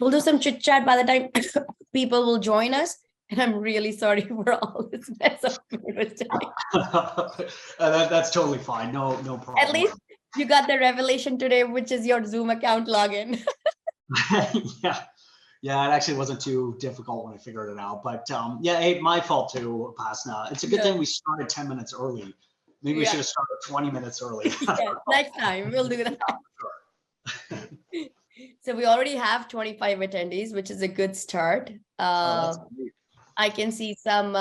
We'll do some chit chat by the time people will join us. And I'm really sorry for all this mess up today. That's totally fine. No problem. At least you got the revelation today, which is your Zoom account login. Yeah, it actually wasn't too difficult when I figured it out. But yeah, hey, my fault too, Pasna. It's a good thing we started 10 minutes early. Maybe we should have started 20 minutes early. Yeah, next time we'll do that. So we already have 25 attendees, which is a good start. I can see some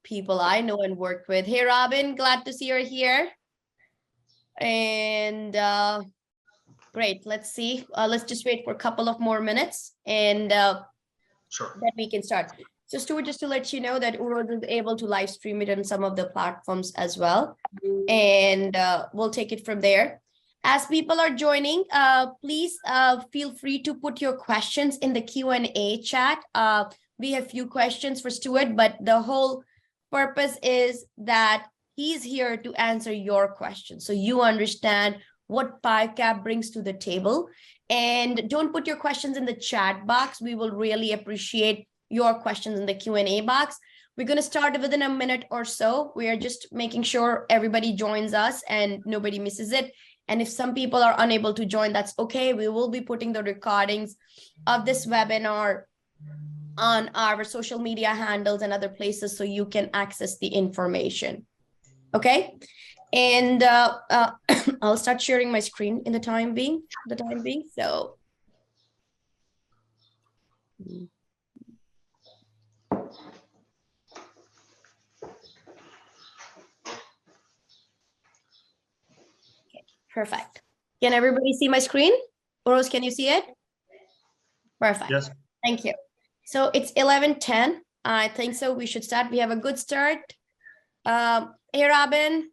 people I know and work with. Hey, Robin, glad to see you're here. And great, let's see. Let's just wait for a couple of more minutes and sure, then we can start. So Stuart, just to let you know that Uro is able to live stream it on some of the platforms as well. And we'll take it from there. As people are joining, please feel free to put your questions in the Q&A chat. We have few questions for Stuart, but the whole purpose is that he's here to answer your questions. So you understand what PYCAP brings to the table. And don't put your questions in the chat box. We will really appreciate your questions in the Q&A box. We're going to start within a minute or so. We are just making sure everybody joins us and nobody misses it. And if some people are unable to join, that's okay. We will be putting the recordings of this webinar on our social media handles and other places so you can access the information. Okay. And I'll start sharing my screen in the time being. So. Perfect. Can everybody see my screen? Rose, can you see it? Perfect. Yes. Thank you. So it's 11:10. I think so. We should start. We have a good start. Hey, Robin.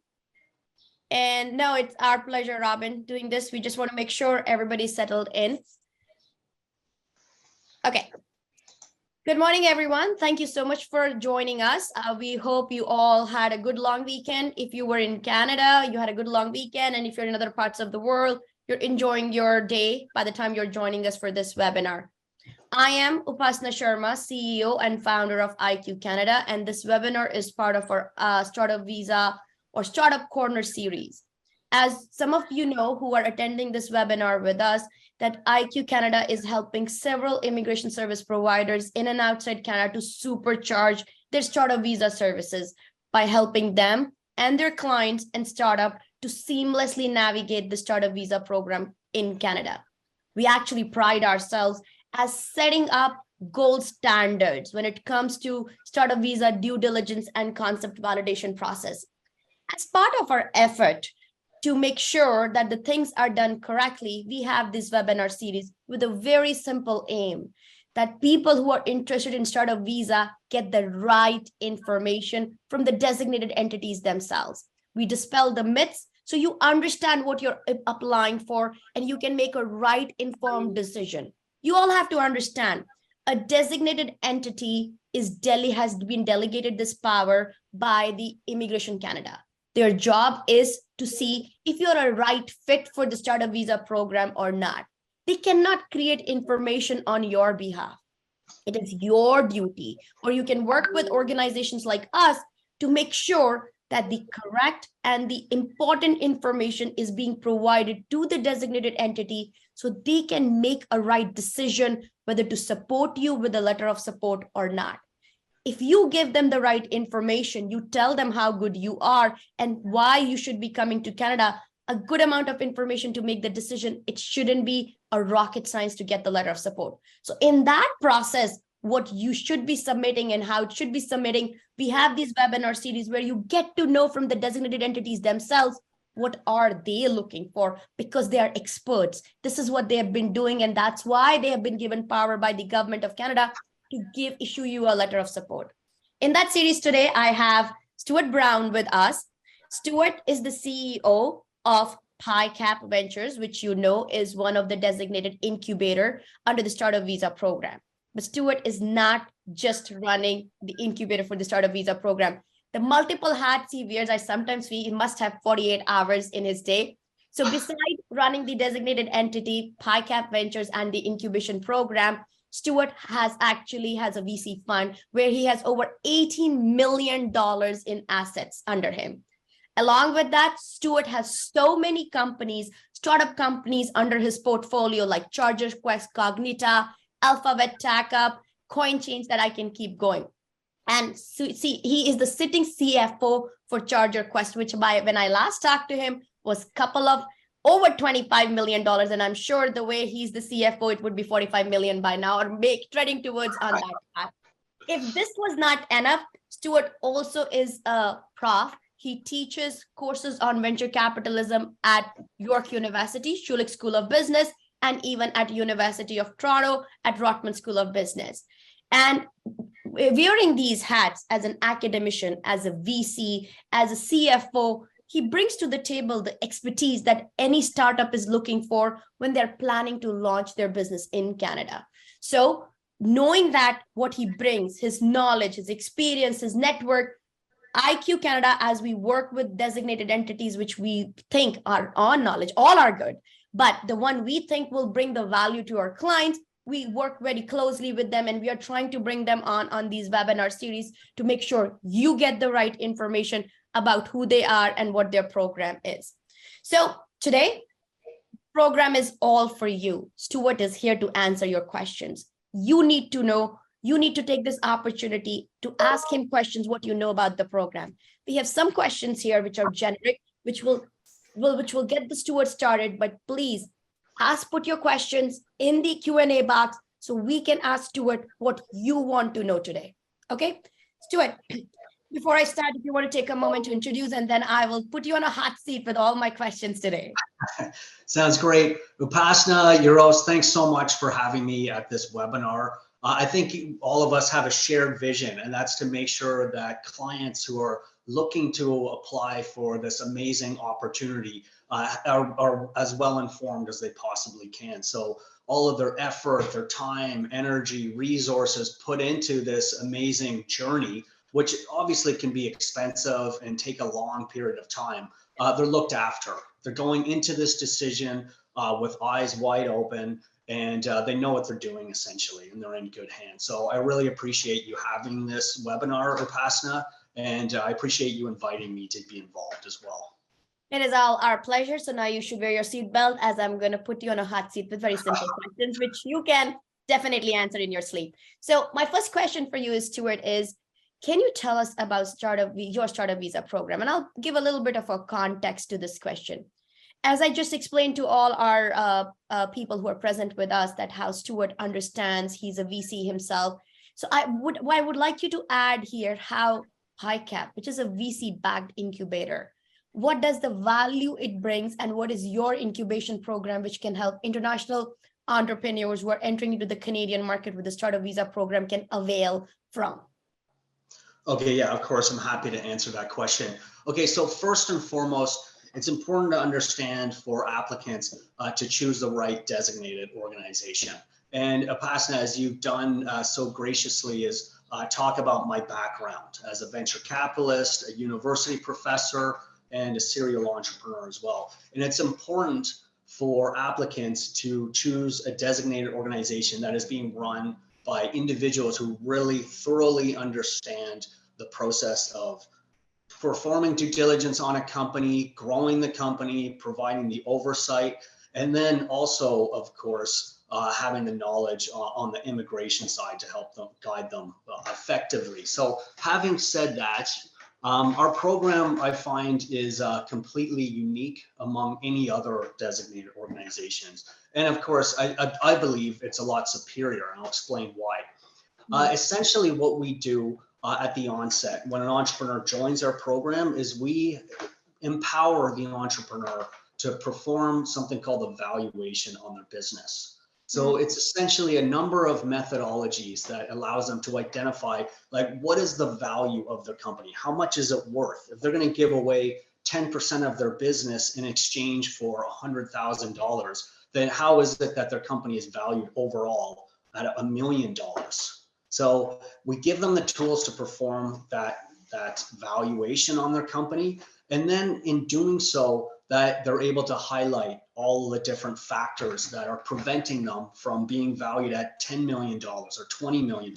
And no, it's our pleasure, Robin, doing this. We just want to make sure everybody's settled in. Okay. Good morning, everyone. Thank you so much for joining us. We hope you all had a good long weekend. If you were in Canada, you had a good long weekend. And if you're in other parts of the world, you're enjoying your day by the time you're joining us for this webinar. I am Upasna Sharma, CEO and founder of IQ Canada. And this webinar is part of our Startup Visa or Startup Corner series. As some of you know who are attending this webinar with us, that IQ Canada is helping several immigration service providers in and outside Canada to supercharge their startup visa services by helping them and their clients and startup to seamlessly navigate the startup visa program in Canada. We actually pride ourselves as setting up gold standards when it comes to startup visa due diligence and concept validation process. As part of our effort to make sure that the things are done correctly, we have this webinar series with a very simple aim that people who are interested in startup visa get the right information from the designated entities themselves. We dispel the myths so you understand what you're applying for and you can make a right informed decision. You all have to understand a designated entity has been delegated this power by the Immigration Canada. Their job is to see if you're a right fit for the startup visa program or not. They cannot create information on your behalf. It is your duty, or you can work with organizations like us to make sure that the correct and the important information is being provided to the designated entity so they can make a right decision whether to support you with a letter of support or not. If you give them the right information, you tell them how good you are and why you should be coming to Canada, a good amount of information to make the decision. It shouldn't be a rocket science to get the letter of support. So in that process, what you should be submitting and how it should be submitting, we have these webinar series where you get to know from the designated entities themselves what are they looking for because they are experts. This is what they have been doing, and that's why they have been given power by the government of Canada to issue you a letter of support. In that series today, I have Stuart Brown with us. Stuart is the CEO of PYCAP Ventures, which you know is one of the designated incubator under the Startup Visa program. But Stuart is not just running the incubator for the Startup Visa program. The multiple hats he wears, I sometimes feel he must have 48 hours in his day So besides running the designated entity, PYCAP Ventures and the incubation program, Stuart has a VC fund where he has over $18 million in assets under him. Along with that, Stuart has so many companies, startup companies under his portfolio like Charger Quest, Cognita, Alphabet, TackUp, CoinChange, that I can keep going. And see, he is the sitting CFO for Charger Quest, which when I last talked to him was over $25 million. And I'm sure the way he's the CFO, it would be 45 million by now, or treading towards on that path. If this was not enough, Stuart also is a prof. He teaches courses on venture capitalism at York University, Schulich School of Business, and even at University of Toronto at Rotman School of Business. And wearing these hats as an academician, as a VC, as a CFO, he brings to the table the expertise that any startup is looking for when they're planning to launch their business in Canada. So knowing that what he brings, his knowledge, his experience, his network, IQ Canada, as we work with designated entities, which we think are on knowledge, all are good, but the one we think will bring the value to our clients, we work very closely with them, and we are trying to bring them on these webinar series to make sure you get the right information about who they are and what their program is. So today, program is all for you. Stuart is here to answer your questions. You need to know, you need to take this opportunity to ask him questions, what you know about the program. We have some questions here which are generic, which will get the Stuart started, but please put your questions in the Q&A box so we can ask Stuart what you want to know today. Okay, Stuart, before I start, if you want to take a moment to introduce, and then I will put you on a hot seat with all my questions today. Sounds great. Upasna, Euros, thanks so much for having me at this webinar. I think all of us have a shared vision, and that's to make sure that clients who are looking to apply for this amazing opportunity are as well informed as they possibly can. So all of their effort, their time, energy, resources put into this amazing journey, which obviously can be expensive and take a long period of time, they're looked after. They're going into this decision with eyes wide open, and they know what they're doing essentially, and they're in good hands. So I really appreciate you having this webinar, Upasna, and I appreciate you inviting me to be involved as well. It is all our pleasure. So now you should wear your seatbelt, as I'm going to put you on a hot seat with very simple questions, which you can definitely answer in your sleep. So my first question for you, Stuart, is, can you tell us about your startup visa program? And I'll give a little bit of a context to this question. As I just explained to all our people who are present with us, that how Stuart understands, he's a VC himself. So I would like you to add here how PYCAP, which is a VC-backed incubator, what does the value it brings, and what is your incubation program, which can help international entrepreneurs who are entering into the Canadian market with the startup visa program can avail from? Okay, yeah, of course, I'm happy to answer that question. Okay, so first and foremost, it's important to understand for applicants to choose the right designated organization. And Upasna, as you've done so graciously, is talk about my background as a venture capitalist, a university professor, and a serial entrepreneur as well. And it's important for applicants to choose a designated organization that is being run by individuals who really thoroughly understand the process of performing due diligence on a company, growing the company, providing the oversight, and then also, of course, having the knowledge on the immigration side to help them guide them effectively. So having said that, our program, I find, is completely unique among any other designated organizations. And of course, I believe it's a lot superior, and I'll explain why. Essentially, what we do at the onset when an entrepreneur joins our program is we empower the entrepreneur to perform something called a valuation on their business. So it's essentially a number of methodologies that allows them to identify, like, what is the value of the company? How much is it worth? If they're going to give away 10% of their business in exchange for $100,000, then how is it that their company is valued overall at $1 million? So we give them the tools to perform that valuation on their company. And then in doing so, that they're able to highlight all the different factors that are preventing them from being valued at $10 million or $20 million.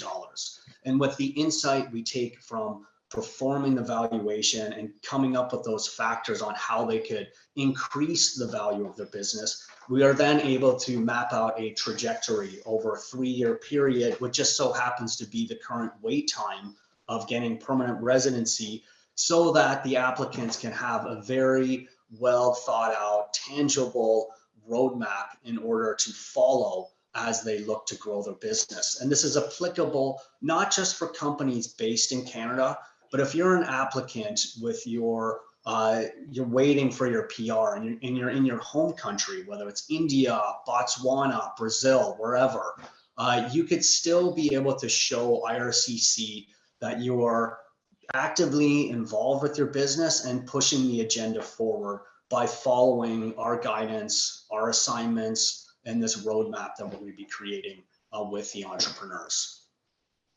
And with the insight we take from performing the valuation and coming up with those factors on how they could increase the value of their business, we are then able to map out a trajectory over a 3-year period, which just so happens to be the current wait time of getting permanent residency, so that the applicants can have a very well thought out, tangible roadmap in order to follow as they look to grow their business. And this is applicable not just for companies based in Canada, but if you're an applicant with you're waiting for your PR and you're in your home country, whether it's India, Botswana, Brazil, wherever, you could still be able to show IRCC that you are actively involved with your business and pushing the agenda forward by following our guidance, our assignments, and this roadmap that we're going to be creating with the entrepreneurs.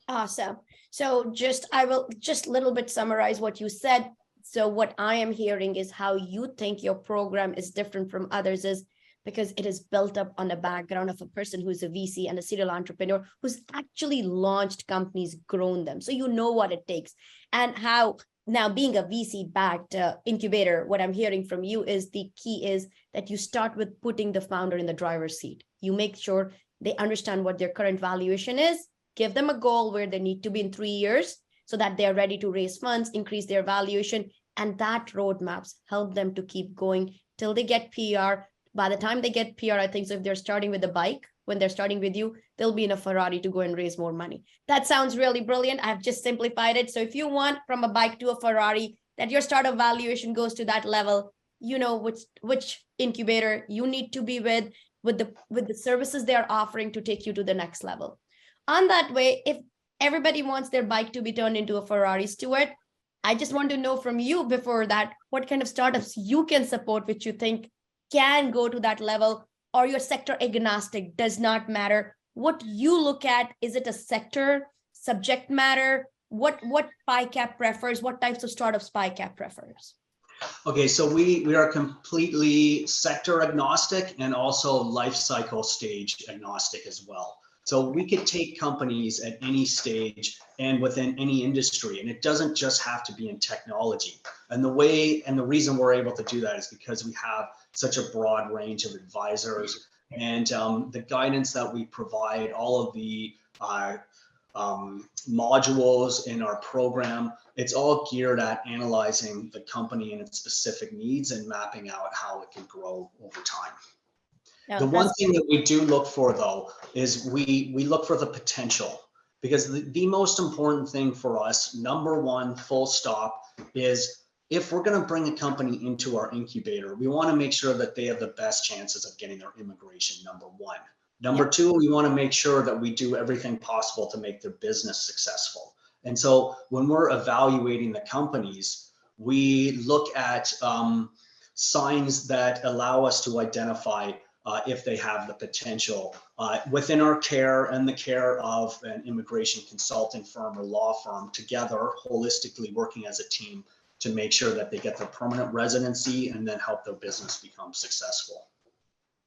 Awesome. So I will just a little bit summarize what you said. So what I am hearing is how you think your program is different from others is because it is built up on the background of a person who's a VC and a serial entrepreneur who's actually launched companies, grown them. So you know what it takes. And how now being a VC backed incubator, what I'm hearing from you is the key is that you start with putting the founder in the driver's seat. You make sure they understand what their current valuation is, give them a goal where they need to be in 3 years so that they are ready to raise funds, increase their valuation, and that roadmaps help them to keep going till they get PR. By the time they get PR, I think so if they're starting with a bike, when they're starting with you, they'll be in a Ferrari to go and raise more money. That sounds really brilliant. I've just simplified it. So if you want from a bike to a Ferrari, that your startup valuation goes to that level, you know which incubator you need to be with the services they're offering to take you to the next level. On that way, if everybody wants their bike to be turned into a Ferrari, Stuart, I just want to know from you before that, what kind of startups you can support, which you think can go to that level, or your sector agnostic, does not matter. What you look at, is it a sector, subject matter? What PYCAP prefers? What types of startups PYCAP prefers? Okay, so we are completely sector agnostic and also life cycle stage agnostic as well. So we could take companies at any stage and within any industry, and it doesn't just have to be in technology. And the reason we're able to do that is because we have such a broad range of advisors, and the guidance that we provide, all of the modules in our program, it's all geared at analyzing the company and its specific needs and mapping out how it can grow over time. The one thing that we do look for, though, is we look for the potential, because the most important thing for us, number one, full stop, is if we're going to bring a company into our incubator, we want to make sure that they have the best chances of getting their immigration, number one. Number two, we want to make sure that we do everything possible to make their business successful. And so when we're evaluating the companies, we look at signs that allow us to identify if they have the potential within our care and the care of an immigration consulting firm or law firm, together holistically working as a team to make sure that they get their permanent residency and then help their business become successful.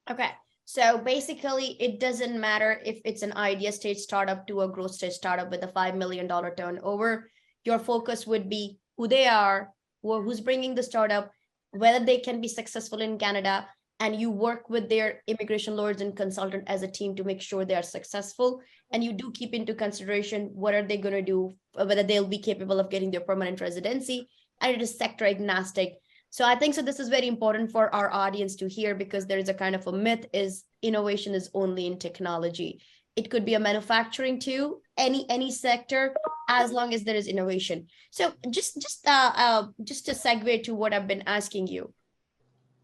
Okay, so basically it doesn't matter if it's an idea stage startup to a growth stage startup with a $5 million turnover. Your focus would be who they are, who's bringing the startup, whether they can be successful in Canada, and you work with their immigration lawyers and consultant as a team to make sure they are successful. And you do keep into consideration what are they going to do, whether they'll be capable of getting their permanent residency, and it is sector agnostic. So I think so this is very important for our audience to hear, because there is a kind of a myth is innovation is only in technology. It could be a manufacturing too, any sector, as long as there is innovation. So just to segue to what I've been asking you,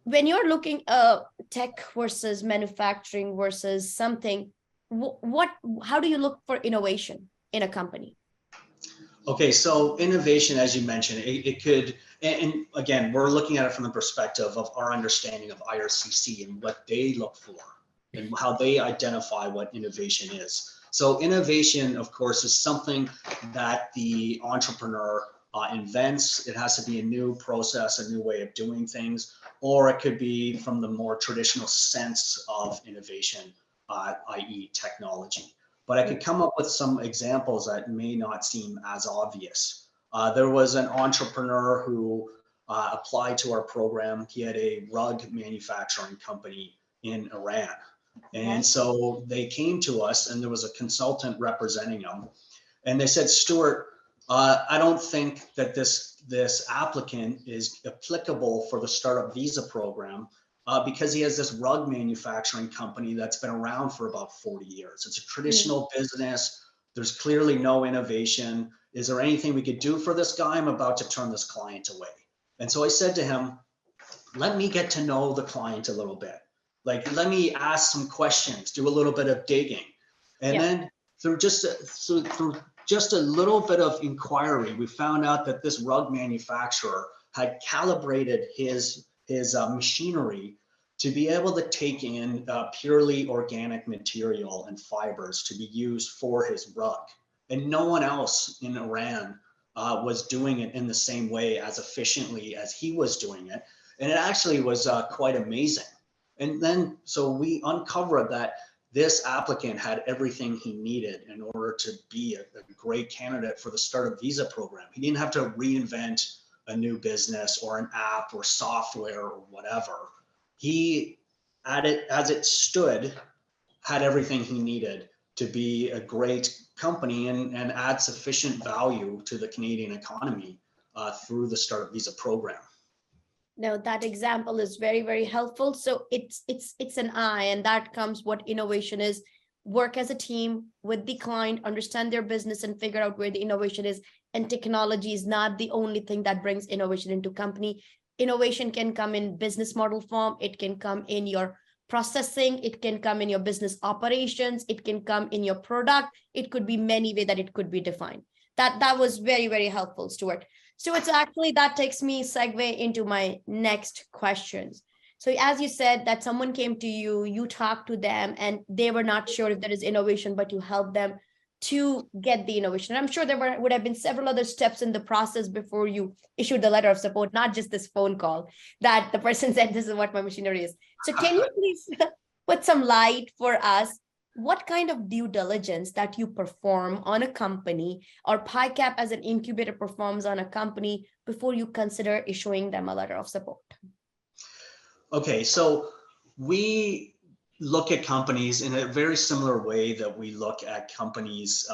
when you're looking tech versus manufacturing versus something, how do you look for innovation in a company? Okay, so innovation, as you mentioned, it could, and again, we're looking at it from the perspective of our understanding of IRCC and what they look for and how they identify what innovation is. So innovation, of course, is something that the entrepreneur invents. It has to be a new process, a new way of doing things, or it could be from the more traditional sense of innovation, i.e. technology. But I could come up with some examples that may not seem as obvious. There was an entrepreneur who applied to our program. He had a rug manufacturing company in Iran. And so they came to us, and there was a consultant representing them. And they said, Stuart, I don't think that this applicant is applicable for the startup visa program because he has this rug manufacturing company that's been around for about 40 years. It's a traditional business. There's clearly no innovation. Is there anything we could do for this guy? I'm about to turn this client away. And so I said to him, let me get to know the client a little bit. Like, let me ask some questions, do a little bit of digging. And then through just a little bit of inquiry, we found out that this rug manufacturer had calibrated his machinery to be able to take in purely organic material and fibers to be used for his rug. And no one else in Iran was doing it in the same way as efficiently as he was doing it. And it actually was quite amazing. And then, so we uncovered that this applicant had everything he needed in order to be a great candidate for the startup visa program. He didn't have to reinvent a new business or an app or software or whatever. He, as it stood, had everything he needed to be a great company and add sufficient value to the Canadian economy through the startup visa program. No, that example is very, very helpful. So it's an eye, and that comes what innovation is. Work as a team with the client, understand their business, and figure out where the innovation is. And technology is not the only thing that brings innovation into company. Innovation can come in business model form. It can come in your processing. It can come in your business operations. It can come in your product. It could be many ways that it could be defined. That was very, very helpful, Stuart. So it's actually, that takes me segue into my next questions. So as you said that someone came to you, you talked to them, and they were not sure if there is innovation, but you helped them to get the innovation. And I'm sure there would have been several other steps in the process before you issued the letter of support, not just this phone call that the person said, this is what my machinery is. So can you please put some light for us? What kind of due diligence that you perform on a company, or PYCAP as an incubator performs on a company, before you consider issuing them a letter of support? Okay, so we look at companies in a very similar way that we look at companies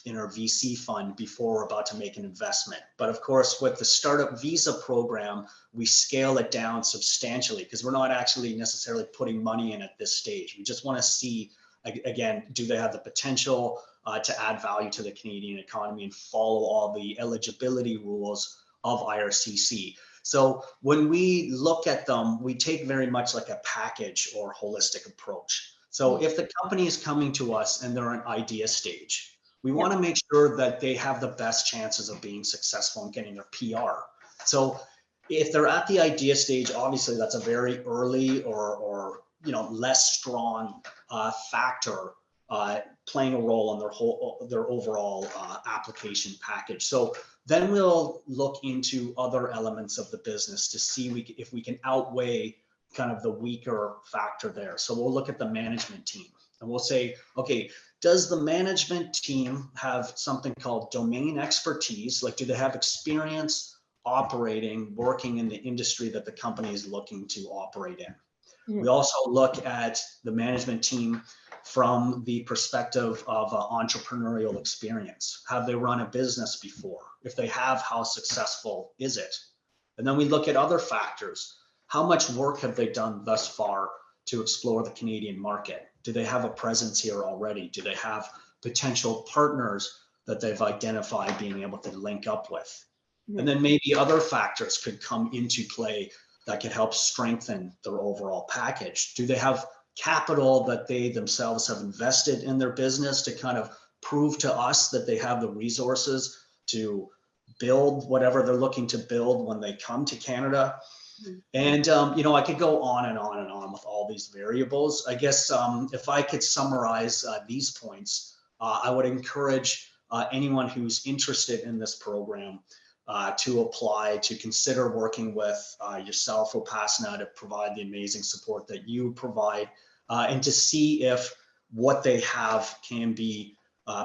in our VC fund before we're about to make an investment. But of course, with the startup visa program, we scale it down substantially because we're not actually necessarily putting money in at this stage. We just want to see, again, do they have the potential to add value to the Canadian economy and follow all the eligibility rules of IRCC. So when we look at them, we take very much like a package or holistic approach. So if the company is coming to us and they're an idea stage, we want to make sure that they have the best chances of being successful in getting their PR. So if they're at the idea stage, obviously that's a very early or less strong factor playing a role in their overall application package. So then we'll look into other elements of the business to see if we can outweigh kind of the weaker factor there. So we'll look at the management team and we'll say, okay, does the management team have something called domain expertise? Like, do they have experience operating, working in the industry that the company is looking to operate in? We also look at the management team from the perspective of entrepreneurial experience. Have they run a business before? If they have, how successful is it? And then we look at other factors. How much work have they done thus far to explore the Canadian market? Do they have a presence here already? Do they have potential partners that they've identified being able to link up with? And then maybe other factors could come into play that could help strengthen their overall package. Do they have capital that they themselves have invested in their business to kind of prove to us that they have the resources to build whatever they're looking to build when they come to Canada? And, I could go on and on and on with all these variables. I guess if I could summarize these points, I would encourage anyone who's interested in this program to apply, to consider working with yourself, Upasana, to provide the amazing support that you provide, and to see if what they have can be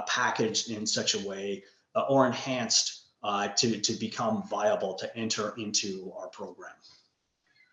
packaged in such a way or enhanced to become viable to enter into our program.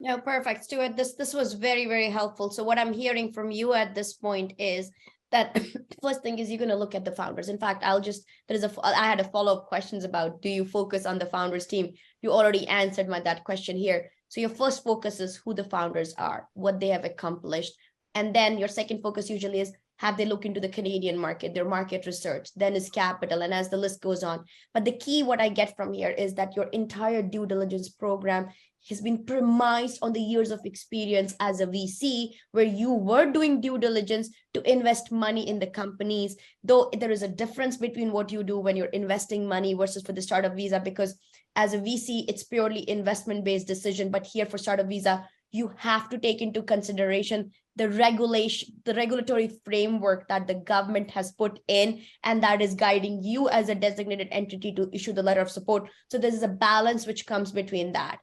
No, perfect, Stuart. This was very, very helpful. So what I'm hearing from you at this point is that first thing is you're going to look at the founders. In fact, I had a follow-up questions about, do you focus on the founders team? You already answered that question here. So your first focus is who the founders are, what they have accomplished. And then your second focus usually is, have they look into the Canadian market, their market research, then is capital, and as the list goes on. But the key, what I get from here is that your entire due diligence program has been premised on the years of experience as a VC, where you were doing due diligence to invest money in the companies, though there is a difference between what you do when you're investing money versus for the startup visa, because as a VC, it's purely investment-based decision. But here for startup visa, you have to take into consideration the regulatory framework that the government has put in, and that is guiding you as a designated entity to issue the letter of support. So there is a balance which comes between that.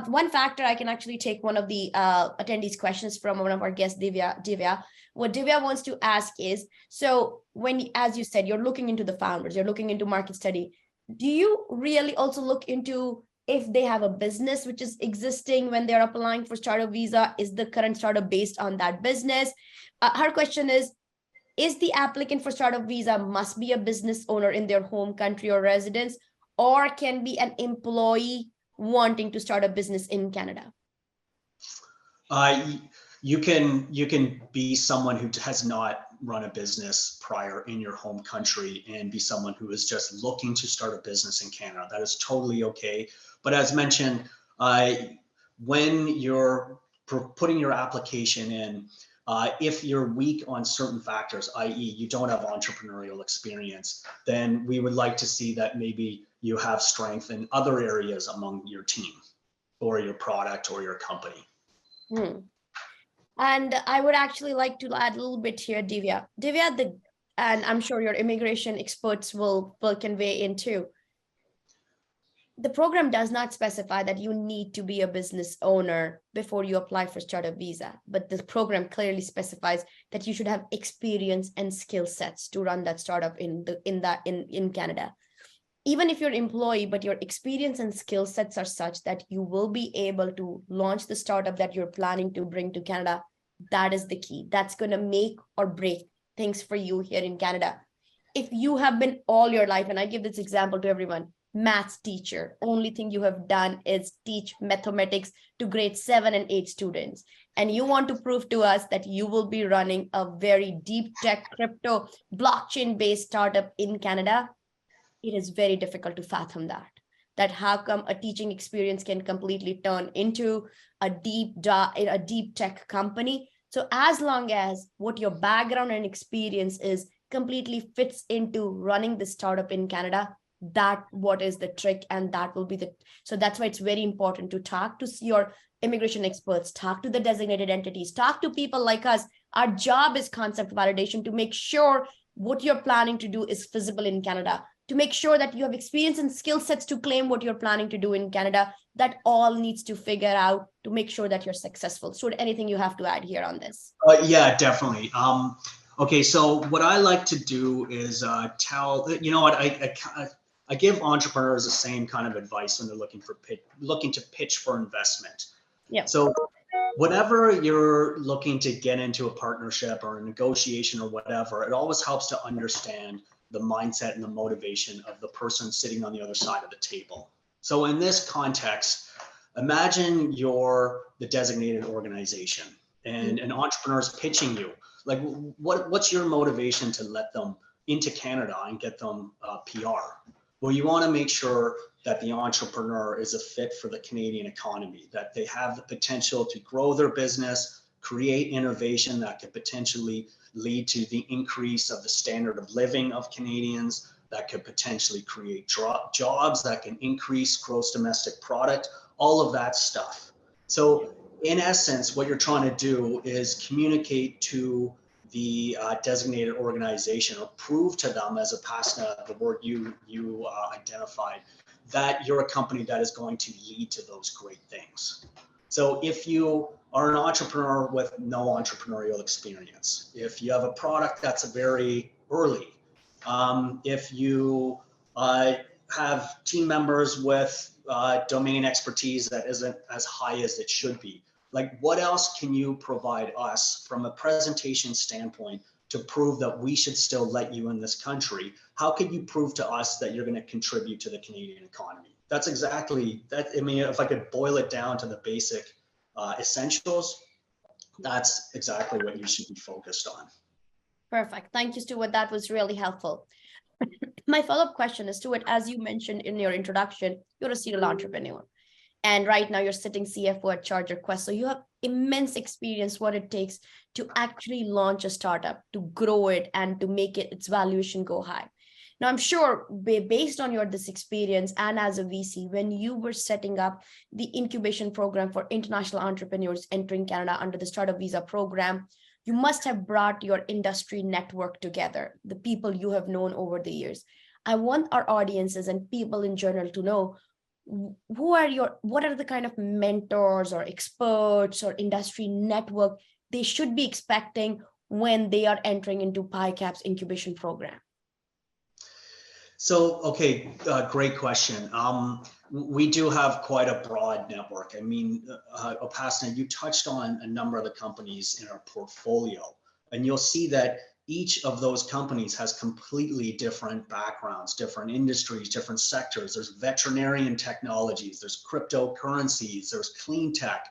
One factor, I can actually take one of the attendees' questions from one of our guests, Divya. What Divya wants to ask is, so when, as you said, you're looking into the founders, you're looking into market study, do you really also look into if they have a business which is existing when they're applying for startup visa? Is the current startup based on that business? Her question is the applicant for startup visa must be a business owner in their home country or residence, or can be an employee wanting to start a business in Canada? You can be someone who has not run a business prior in your home country and be someone who is just looking to start a business in Canada. That is totally okay. But as mentioned, when you're putting your application in, if you're weak on certain factors, i.e. you don't have entrepreneurial experience, then we would like to see that maybe you have strength in other areas among your team or your product or your company. And I would actually like to add a little bit here, Divya. And I'm sure your immigration experts will convey in too. The program does not specify that you need to be a business owner before you apply for startup visa, but the program clearly specifies that you should have experience and skill sets to run that startup in Canada. Even if you're an employee, but your experience and skill sets are such that you will be able to launch the startup that you're planning to bring to Canada, that is the key. That's going to make or break things for you here in Canada. If you have been all your life, and I give this example to everyone, maths teacher, only thing you have done is teach mathematics to grade 7 and 8 students, and you want to prove to us that you will be running a very deep tech crypto blockchain based startup in Canada, it is very difficult to fathom that how come a teaching experience can completely turn into a deep tech company. So as long as what your background and experience is completely fits into running the startup in Canada, that what is the trick, and that will be so that's why it's very important to talk to your immigration experts, talk to the designated entities, talk to people like us. Our job is concept validation to make sure what you're planning to do is feasible in Canada, to make sure that you have experience and skill sets to claim what you're planning to do in Canada. That all needs to figure out to make sure that you're successful. So anything you have to add here on this? Yeah, definitely. Okay, so what I like to do is tell, you know what, I give entrepreneurs the same kind of advice when they're looking to pitch for investment. Yeah. So whenever you're looking to get into a partnership or a negotiation or whatever, it always helps to understand the mindset and the motivation of the person sitting on the other side of the table. So in this context, imagine you're the designated organization and an entrepreneur is pitching you. Like, what's your motivation to let them into Canada and get them PR? Well, you want to make sure that the entrepreneur is a fit for the Canadian economy, that they have the potential to grow their business, create innovation that could potentially lead to the increase of the standard of living of Canadians, that could potentially create jobs, that can increase gross domestic product, all of that stuff. So in essence, what you're trying to do is communicate to the designated organization, or prove to them, as Upasana, the word you identified, that you're a company that is going to lead to those great things. So if you are an entrepreneur with no entrepreneurial experience, if you have a product that's very early, if you have team members with domain expertise that isn't as high as it should be, like what else can you provide us from a presentation standpoint to prove that we should still let you in this country? How could you prove to us that you're going to contribute to the Canadian economy? That's exactly that. I mean, if I could boil it down to the basic essentials, that's exactly what you should be focused on. Perfect. Thank you, Stuart. That was really helpful. My follow-up question is, Stuart, as you mentioned in your introduction, you're a serial entrepreneur. And right now you're sitting CFO at ChargerQuest. So you have immense experience what it takes to actually launch a startup, to grow it, and to make its valuation go high. Now, I'm sure based on this experience and as a VC, when you were setting up the incubation program for international entrepreneurs entering Canada under the Startup Visa program, you must have brought your industry network together, the people you have known over the years. I want our audiences and people in general to know, what are the kind of mentors or experts or industry network they should be expecting when they are entering into PYCAP's incubation program? So, okay, great question. We do have quite a broad network. I mean, Upasana, you touched on a number of the companies in our portfolio, and you'll see that each of those companies has completely different backgrounds, different industries, different sectors. There's veterinarian technologies, there's cryptocurrencies, there's clean tech,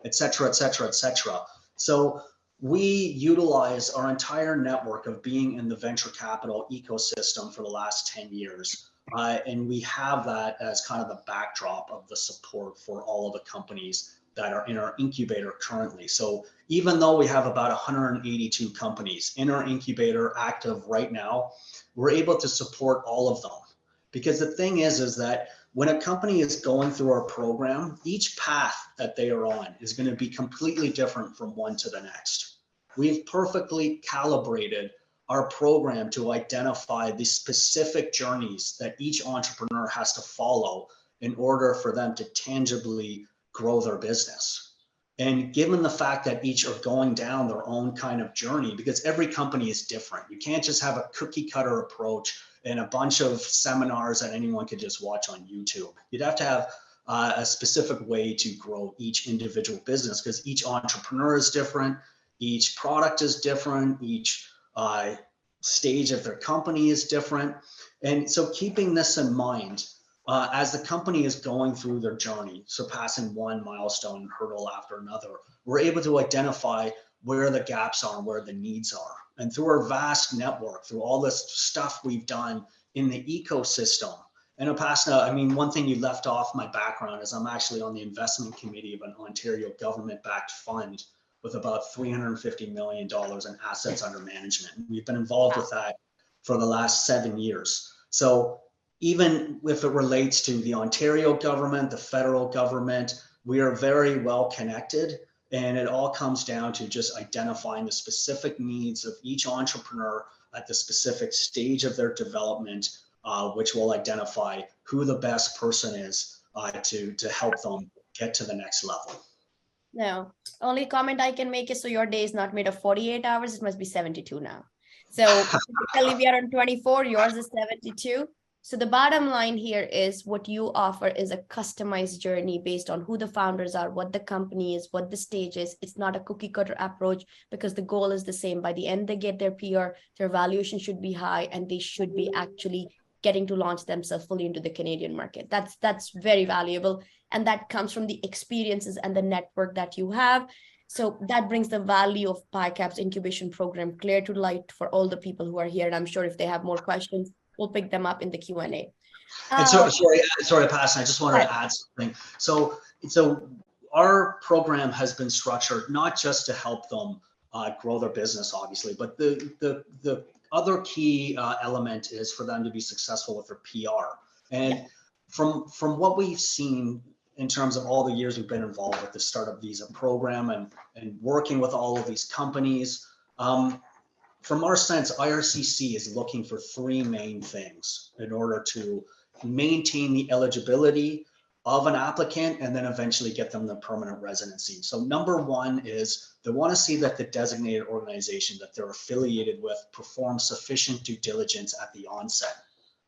et cetera, et cetera, et cetera. So we utilize our entire network of being in the venture capital ecosystem for the last 10 years. And we have that as kind of the backdrop of the support for all of the companies that are in our incubator currently. So even though we have about 182 companies in our incubator active right now, we're able to support all of them. Because the thing is that when a company is going through our program, each path that they are on is going to be completely different from one to the next. We've perfectly calibrated our program to identify the specific journeys that each entrepreneur has to follow in order for them to tangibly grow their business. And given the fact that each are going down their own kind of journey, because every company is different, you can't just have a cookie cutter approach and a bunch of seminars that anyone could just watch on YouTube. You'd have to have a specific way to grow each individual business, because each entrepreneur is different, each product is different, each stage of their company is different. And so keeping this in mind, as the company is going through their journey, surpassing one milestone hurdle after another, we're able to identify where the gaps are and where the needs are. And through our vast network, through all this stuff we've done in the ecosystem. And Upasana, I mean, one thing you left off my background is I'm actually on the investment committee of an Ontario government-backed fund with about $350 million in assets under management. We've been involved with that for the last 7 years. So even if it relates to the Ontario government, the federal government, we are very well connected. And it all comes down to just identifying the specific needs of each entrepreneur at the specific stage of their development, which will identify who the best person is to help them get to the next level. No, only comment I can make is, so your day is not made of 48 hours, it must be 72 now. So typically we are on 24, yours is 72. So the bottom line here is what you offer is a customized journey based on who the founders are, what the company is, what the stage is. It's not a cookie cutter approach, because the goal is the same. By the end, they get their PR, their valuation should be high, and they should be actually getting to launch themselves fully into the Canadian market. That's very valuable. And that comes from the experiences and the network that you have. So that brings the value of PYCAP's incubation program clear to light for all the people who are here. And I'm sure if they have more questions, we'll pick them up in the Q&A. And so, sorry, Pastor, I just wanted to add something. So our program has been structured not just to help them grow their business, obviously, but the other key element is for them to be successful with their PR. And from what we've seen in terms of all the years we've been involved with the Startup Visa program and working with all of these companies, from our sense, IRCC is looking for three main things in order to maintain the eligibility of an applicant, and then eventually get them the permanent residency. So number one is they want to see that the designated organization that they're affiliated with performs sufficient due diligence at the onset.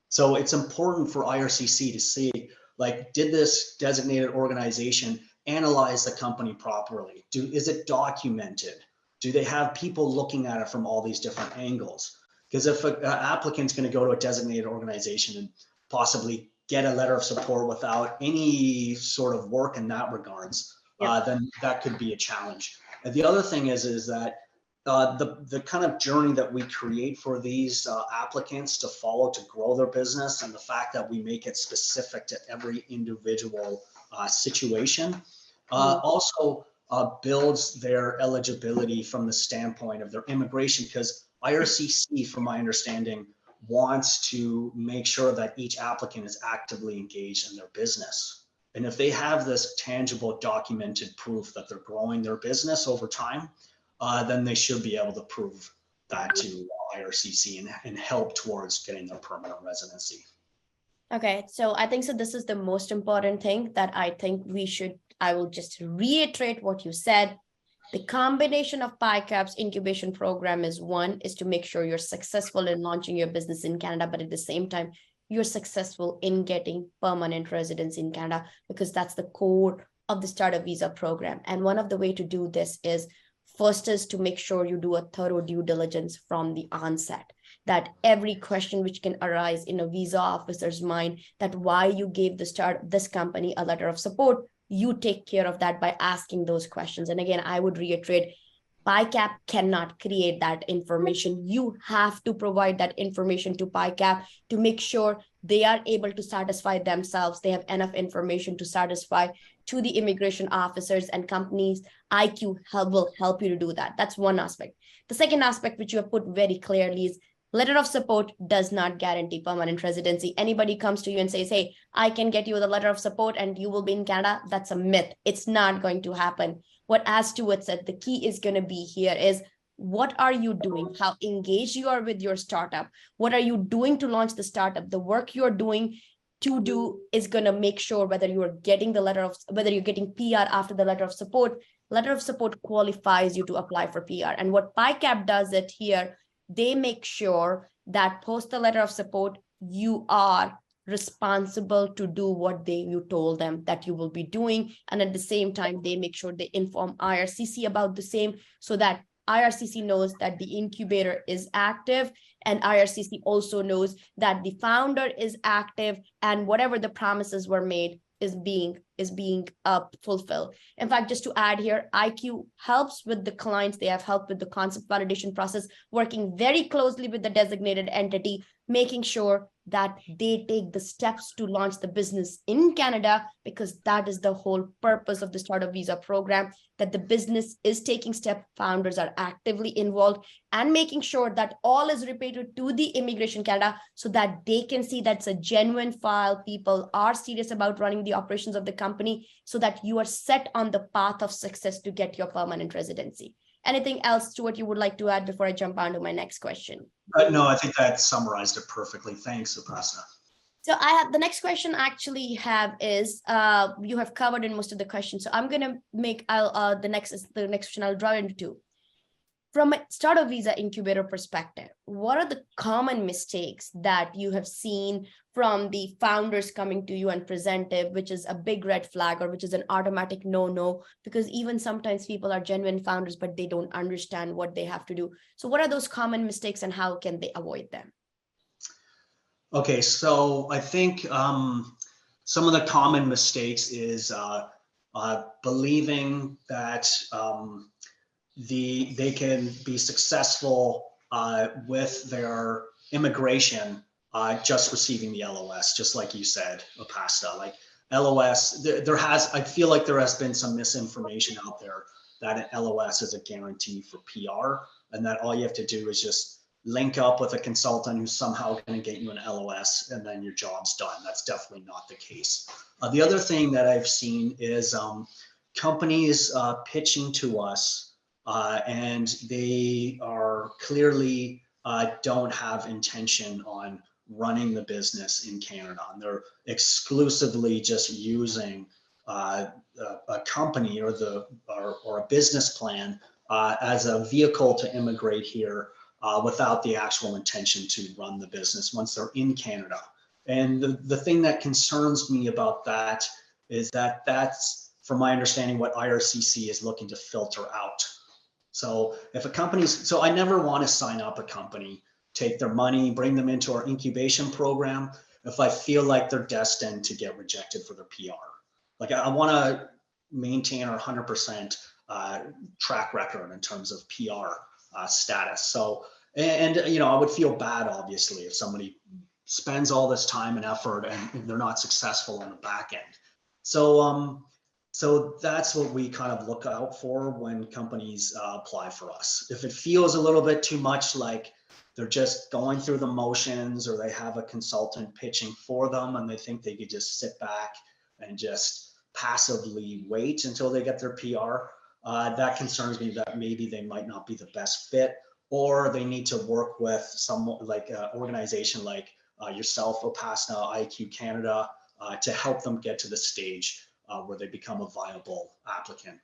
So it's important for IRCC to see, like, did this designated organization analyze the company properly? Is it documented? Do they have people looking at it from all these different angles? Because if an applicant's going to go to a designated organization and possibly get a letter of support without any sort of work in that regards, then that could be a challenge. And the other thing is that the kind of journey that we create for these applicants to follow to grow their business, and the fact that we make it specific to every individual situation, also builds their eligibility from the standpoint of their immigration, because IRCC, from my understanding, wants to make sure that each applicant is actively engaged in their business. And if they have this tangible documented proof that they're growing their business over time, then they should be able to prove that to IRCC and help towards getting their permanent residency. Okay, so I think so this is the most important thing that I think I will just reiterate what you said. The combination of PYCAP's incubation program is to make sure you're successful in launching your business in Canada, but at the same time, you're successful in getting permanent residency in Canada, because that's the core of the startup visa program. And one of the way to do this is, first is to make sure you do a thorough due diligence from the onset, that every question which can arise in a visa officer's mind, that why you gave this company a letter of support, you take care of that by asking those questions. And again, I would reiterate, PYCAP cannot create that information. You have to provide that information to PYCAP to make sure they are able to satisfy themselves. They have enough information to satisfy to the immigration officers and companies. IQ will help you to do that. That's one aspect. The second aspect, which you have put very clearly, is letter of support does not guarantee permanent residency. Anybody comes to you and says, hey, I can get you the letter of support and you will be in Canada, that's a myth. It's not going to happen. What, as Stuart said, the key is going to be here is, what are you doing? How engaged you are with your startup? What are you doing to launch the startup? The work you're doing to do is going to make sure whether you are getting whether you're getting PR after the letter of support. Letter of support qualifies you to apply for PR. And what PYCAP does it here, they make sure that post the letter of support, you are responsible to do what you told them that you will be doing. And at the same time, they make sure they inform IRCC about the same, so that IRCC knows that the incubator is active, and IRCC also knows that the founder is active, and whatever the promises were made is being fulfilled. In fact, just to add here, IQ helps with the clients. They have helped with the concept validation process, working very closely with the designated entity, making sure that they take the steps to launch the business in Canada, because that is the whole purpose of the startup visa program, that the business is taking steps, founders are actively involved, and making sure that all is repeated to the Immigration Canada, so that they can see that's a genuine file. People are serious about running the operations of the company, so that you are set on the path of success to get your permanent residency. Anything else, Stuart, you would like to add before I jump on to my next question? No, I think that summarized it perfectly. Thanks, Upasana. So the next question I actually have is, you have covered in most of the questions. So I'm going to make, the next question I'll draw into two. From a startup visa incubator perspective, what are the common mistakes that you have seen from the founders coming to you and presented, which is a big red flag, or which is an automatic no? Because even sometimes people are genuine founders, but they don't understand what they have to do. So what are those common mistakes and how can they avoid them? Okay, so I think some of the common mistakes is believing that they can be successful with their immigration just receiving the LOS, just like you said, Upasana. Like LOS, I feel like there has been some misinformation out there that an LOS is a guarantee for PR, and that all you have to do is just link up with a consultant who's somehow going to get you an LOS, and then your job's done. That's definitely not the case. The other thing that I've seen is companies pitching to us, and they are clearly don't have intention on running the business in Canada, and they're exclusively just using a company or a business plan as a vehicle to immigrate here without the actual intention to run the business once they're in Canada. And the thing that concerns me about that is that that's, from my understanding, what IRCC is looking to filter out. So if a company's, so I never want to sign up a company, take their money, bring them into our incubation program if I feel like they're destined to get rejected for their PR. Like I want to maintain our 100% track record in terms of PR status. So, and you know, I would feel bad, obviously, if somebody spends all this time and effort and they're not successful on the back end. So, so that's what we kind of look out for when companies apply for us. If it feels a little bit too much like they're just going through the motions, or they have a consultant pitching for them and they think they could just sit back and just passively wait until they get their PR, that concerns me, that maybe they might not be the best fit, or they need to work with someone like an organization like yourself, Upasna, IQ Canada, to help them get to the stage where they become a viable applicant.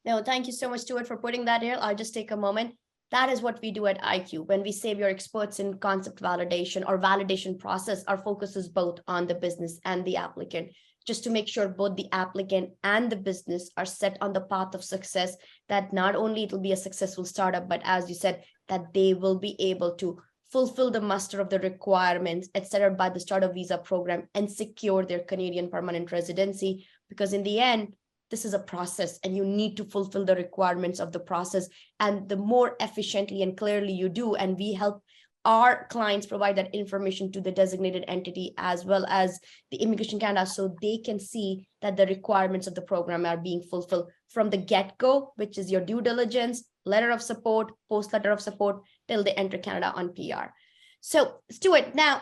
No, thank you so much, Stuart, for putting that here. I'll just take a moment. That is what we do at IQ. When we say we are experts in concept validation or validation process, our focus is both on the business and the applicant, just to make sure both the applicant and the business are set on the path of success, that not only it will be a successful startup, but as you said, that they will be able to fulfill the muster of the requirements, etc., by the startup visa program and secure their Canadian permanent residency. Because in the end, this is a process and you need to fulfill the requirements of the process. And the more efficiently and clearly you do, and we help our clients provide that information to the designated entity as well as the Immigration Canada, so they can see that the requirements of the program are being fulfilled from the get-go, which is your due diligence, letter of support, post letter of support, till they enter Canada on PR. So Stuart, now,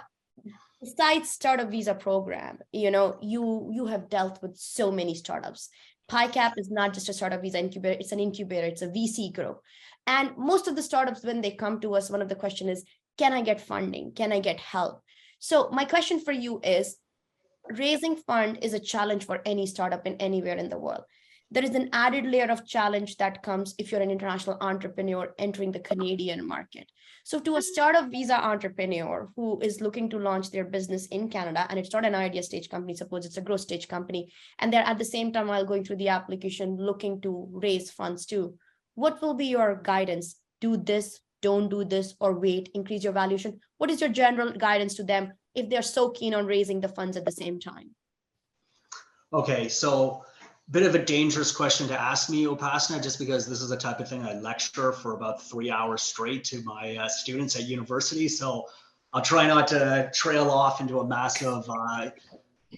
besides startup visa program, you know, you have dealt with so many startups. PYCAP is not just a startup visa incubator, it's an incubator, it's a VC group. And most of the startups, when they come to us, one of the questions is, can I get funding? Can I get help? So my question for you is, raising fund is a challenge for any startup in anywhere in the world. There is an added layer of challenge that comes if you're an international entrepreneur entering the Canadian market. So to a startup visa entrepreneur who is looking to launch their business in Canada, and it's not an idea stage company, suppose it's a growth stage company, and they're at the same time while going through the application looking to raise funds too, what will be your guidance? Do this, don't do this, or wait, increase your valuation? What is your general guidance to them if they're so keen on raising the funds at the same time? Okay, so bit of a dangerous question to ask me, Upasna, just because this is the type of thing I lecture for about 3 hours straight to my students at university. So I'll try not to trail off into a massive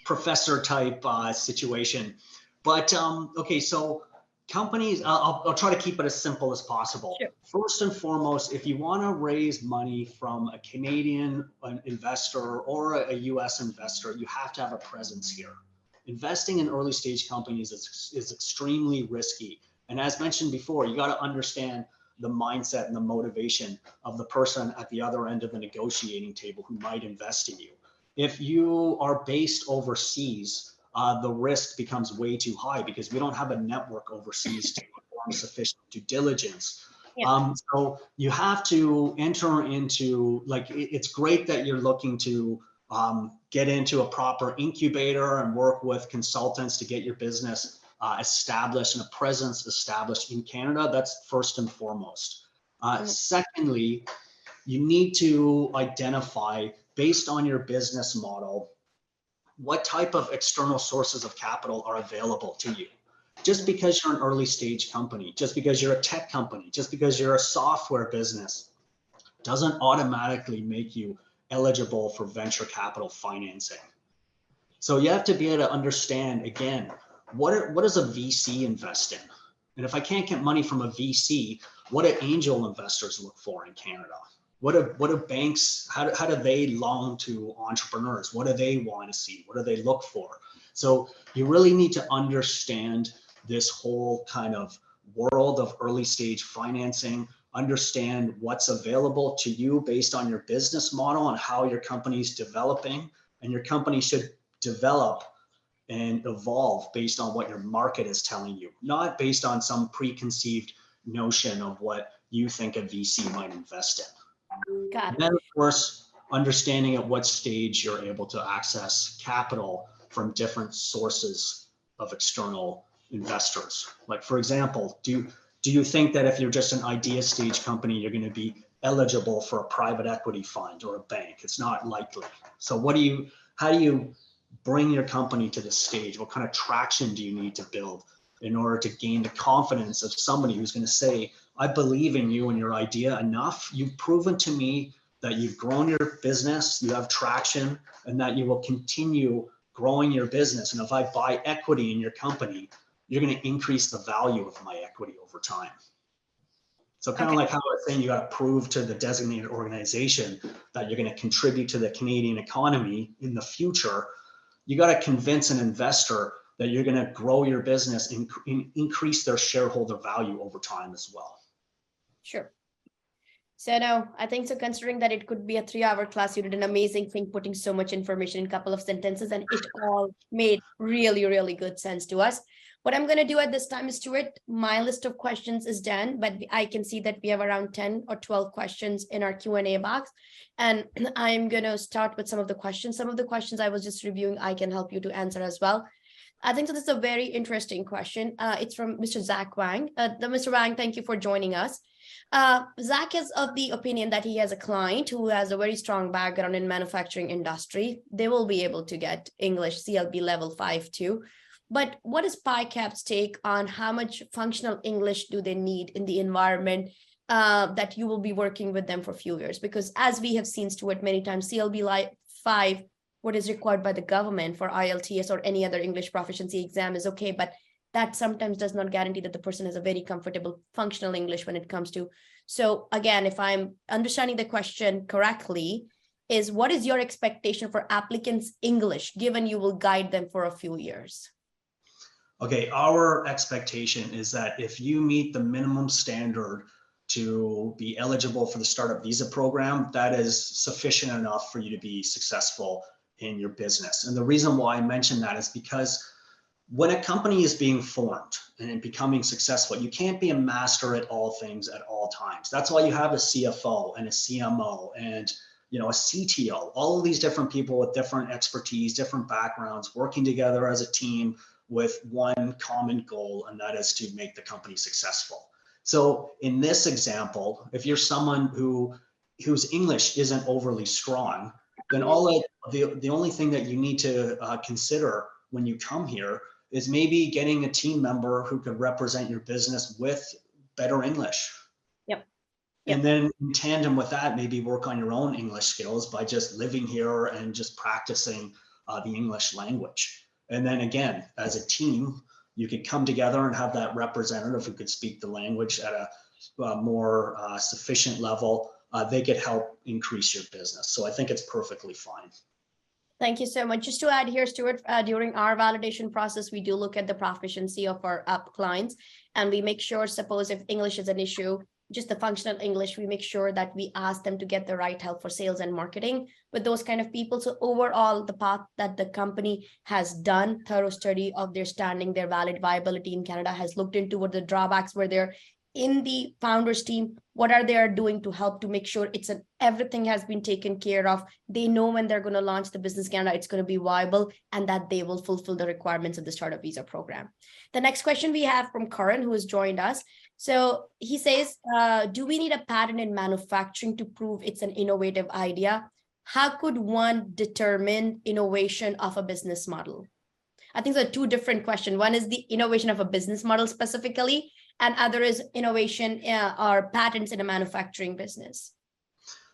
professor type situation. But okay, so companies, I'll try to keep it as simple as possible. Sure. First and foremost, if you want to raise money from a Canadian investor or a US investor, you have to have a presence here. Investing in early stage companies is extremely risky. And as mentioned before, you got to understand the mindset and the motivation of the person at the other end of the negotiating table who might invest in you. If you are based overseas, the risk becomes way too high because we don't have a network overseas to perform sufficient due diligence. Yeah. So you have to enter into, like, it's great that you're looking to get into a proper incubator and work with consultants to get your business established and a presence established in Canada. That's first and foremost. Secondly, you need to identify, based on your business model, what type of external sources of capital are available to you. Just because you're an early stage company, just because you're a tech company, just because you're a software business, doesn't automatically make you eligible for venture capital financing. So you have to be able to understand, again, what does a VC invest in? And if I can't get money from a VC, what do angel investors look for in Canada? What do banks, how do they loan to entrepreneurs? What do they want to see? What do they look for? So you really need to understand this whole kind of world of early stage financing, understand what's available to you based on your business model and how your company's developing. And your company should develop and evolve based on what your market is telling you, not based on some preconceived notion of what you think a VC might invest in. Got And it. then, of course, understanding at what stage you're able to access capital from different sources of external investors. Like, for example, do you think that if you're just an idea stage company, you're going to be eligible for a private equity fund or a bank? It's not likely. So how do you bring your company to this stage? What kind of traction do you need to build in order to gain the confidence of somebody who's going to say, I believe in you and your idea enough. You've proven to me that you've grown your business, you have traction, and that you will continue growing your business. And if I buy equity in your company, you're going to increase the value of my equity over time. So kind of like how I was saying, you got to prove to the designated organization that you're going to contribute to the Canadian economy in the future. You got to convince an investor that you're going to grow your business and increase their shareholder value over time as well. Sure. So no, I think so, considering that it could be a 3-hour class, you did an amazing thing putting so much information in a couple of sentences, and it all made really, really good sense to us. What I'm going to do at this time is, Stuart, my list of questions is done, but I can see that we have around 10 or 12 questions in our Q&A box. And I'm going to start with some of the questions. Some of the questions I was just reviewing, I can help you to answer as well. I think so this is a very interesting question. It's from Mr. Zach Wang. Mr. Wang, thank you for joining us. Zach is of the opinion that he has a client who has a very strong background in manufacturing industry. They will be able to get English CLB level 5 too. But what is PYCAP's take on how much functional English do they need in the environment that you will be working with them for a few years? Because as we have seen, Stuart, many times, CLB 5, what is required by the government for IELTS or any other English proficiency exam is okay, but that sometimes does not guarantee that the person has a very comfortable functional English when it comes to. So again, if I'm understanding the question correctly, is what is your expectation for applicants' English, given you will guide them for a few years? Okay, our expectation is that if you meet the minimum standard to be eligible for the startup visa program, that is sufficient enough for you to be successful in your business. And the reason why I mention that is because when a company is being formed and becoming successful, you can't be a master at all things at all times. That's why you have a CFO and a CMO and a CTO, all of these different people with different expertise, different backgrounds, working together as a team with one common goal, and that is to make the company successful. So in this example, if you're someone whose English isn't overly strong, then the only thing that you need to consider when you come here is maybe getting a team member who could represent your business with better English. Yep. And then in tandem with that, maybe work on your own English skills by just living here and just practicing the English language. And then again, as a team, you could come together and have that representative who could speak the language at a more sufficient level. They could help increase your business. So I think it's perfectly fine. Thank you so much. Just to add here, Stuart, during our validation process, we do look at the proficiency of our clients, and we make sure, suppose if English is an issue, just the functional English, we make sure that we ask them to get the right help for sales and marketing with those kind of people. So overall, the path that the company has done, thorough study of their standing, their valid viability in Canada, has looked into what the drawbacks were there in the founders team, what are they doing to help to make sure everything has been taken care of. They know when they're going to launch the business Canada, it's going to be viable, and that they will fulfill the requirements of the startup visa program. The next question we have from Karan, who has joined us. So he says, do we need a patent in manufacturing to prove it's an innovative idea? How could one determine innovation of a business model? I think there are two different questions. One is the innovation of a business model specifically, and other is innovation or patents in a manufacturing business.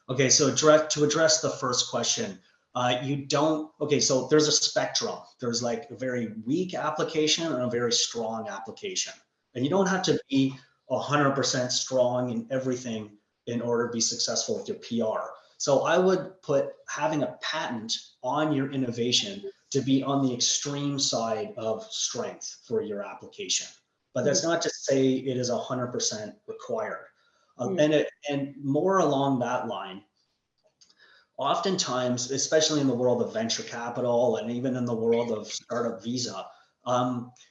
Okay, so to address the first question, so there's a spectrum. There's like a very weak application and a very strong application. And you don't have to be 100% strong in everything in order to be successful with your PR. So I would put having a patent on your innovation to be on the extreme side of strength for your application. But that's not to say it is 100% required. And more along that line, oftentimes, especially in the world of venture capital and even in the world of startup visa,